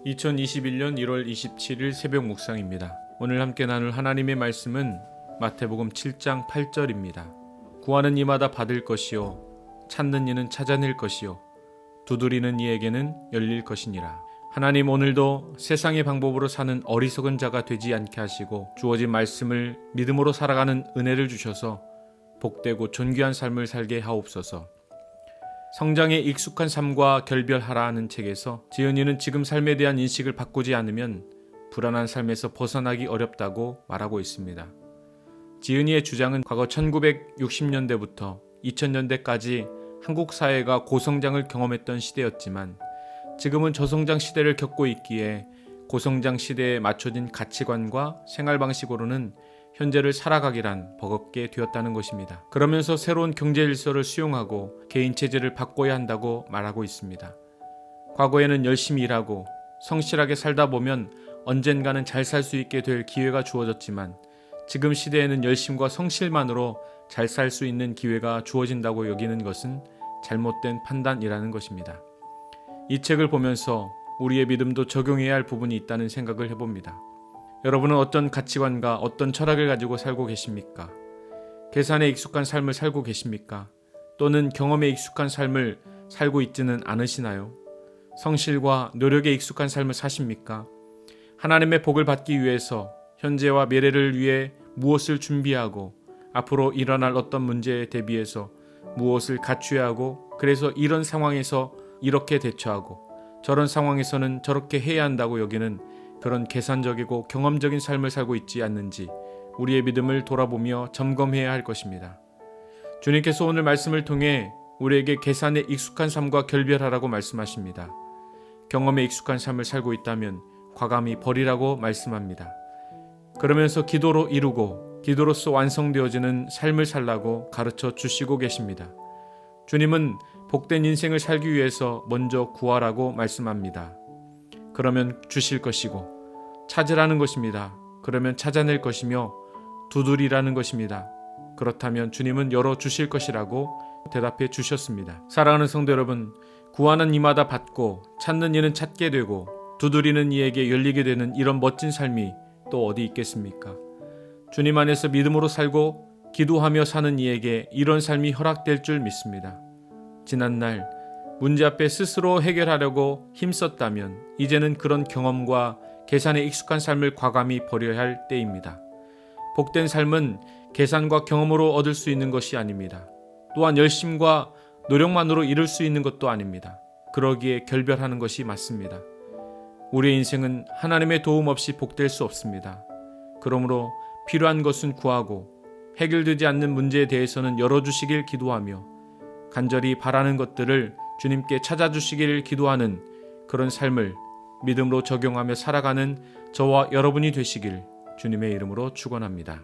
2021년 1월 27일 새벽 묵상입니다. 오늘 함께 나눌 하나님의 말씀은 마태복음 7장 8절입니다. 구하는 이마다 받을 것이요 찾는 이는 찾아낼 것이요 두드리는 이에게는 열릴 것이니라. 하나님, 오늘도 세상의 방법으로 사는 어리석은 자가 되지 않게 하시고 주어진 말씀을 믿음으로 살아가는 은혜를 주셔서 복되고 존귀한 삶을 살게 하옵소서. 성장에 익숙한 삶과 결별하라 하는 책에서 지은이는 지금 삶에 대한 인식을 바꾸지 않으면 불안한 삶에서 벗어나기 어렵다고 말하고 있습니다. 지은이의 주장은 과거 1960년대부터 2000년대까지 한국 사회가 고성장을 경험했던 시대였지만 지금은 저성장 시대를 겪고 있기에 고성장 시대에 맞춰진 가치관과 생활 방식으로는 현재를 살아가기란 버겁게 되었다는 것입니다. 그러면서 새로운 경제 질서를 수용하고 개인 체질을 바꿔야 한다고 말하고 있습니다. 과거에는 열심히 일하고 성실하게 살다 보면 언젠가는 잘 살 수 있게 될 기회가 주어졌지만 지금 시대에는 열심과 성실만으로 잘 살 수 있는 기회가 주어진다고 여기는 것은 잘못된 판단이라는 것입니다. 이 책을 보면서 우리의 믿음도 적용해야 할 부분이 있다는 생각을 해봅니다. 여러분은 어떤 가치관과 어떤 철학을 가지고 살고 계십니까? 계산에 익숙한 삶을 살고 계십니까? 또는 경험에 익숙한 삶을 살고 있지는 않으시나요? 성실과 노력에 익숙한 삶을 사십니까? 하나님의 복을 받기 위해서 현재와 미래를 위해 무엇을 준비하고 앞으로 일어날 어떤 문제에 대비해서 무엇을 갖춰야 하고 그래서 이런 상황에서 이렇게 대처하고 저런 상황에서는 저렇게 해야 한다고 여기는 그런 계산적이고 경험적인 삶을 살고 있지 않는지 우리의 믿음을 돌아보며 점검해야 할 것입니다. 주님께서 오늘 말씀을 통해 우리에게 계산에 익숙한 삶과 결별하라고 말씀하십니다. 경험에 익숙한 삶을 살고 있다면 과감히 버리라고 말씀합니다. 그러면서 기도로 이루고 기도로서 완성되어지는 삶을 살라고 가르쳐 주시고 계십니다. 주님은 복된 인생을 살기 위해서 먼저 구하라고 말씀합니다. 그러면 주실 것이고 찾으라는 것입니다. 그러면 찾아낼 것이며 두드리라는 것입니다. 그렇다면 주님은 열어주실 것이라고 대답해 주셨습니다. 사랑하는 성도 여러분, 구하는 이마다 받고 찾는 이는 찾게 되고 두드리는 이에게 열리게 되는 이런 멋진 삶이 또 어디 있겠습니까? 주님 안에서 믿음으로 살고 기도하며 사는 이에게 이런 삶이 허락될 줄 믿습니다. 지난날 문제 앞에 스스로 해결하려고 힘썼다면 이제는 그런 경험과 계산에 익숙한 삶을 과감히 버려야 할 때입니다. 복된 삶은 계산과 경험으로 얻을 수 있는 것이 아닙니다. 또한 열심과 노력만으로 이룰 수 있는 것도 아닙니다. 그러기에 결별하는 것이 맞습니다. 우리의 인생은 하나님의 도움 없이 복될 수 없습니다. 그러므로 필요한 것은 구하고 해결되지 않는 문제에 대해서는 열어주시길 기도하며 간절히 바라는 것들을 주님께 찾아주시기를 기도하는 그런 삶을 믿음으로 적용하며 살아가는 저와 여러분이 되시길 주님의 이름으로 축원합니다.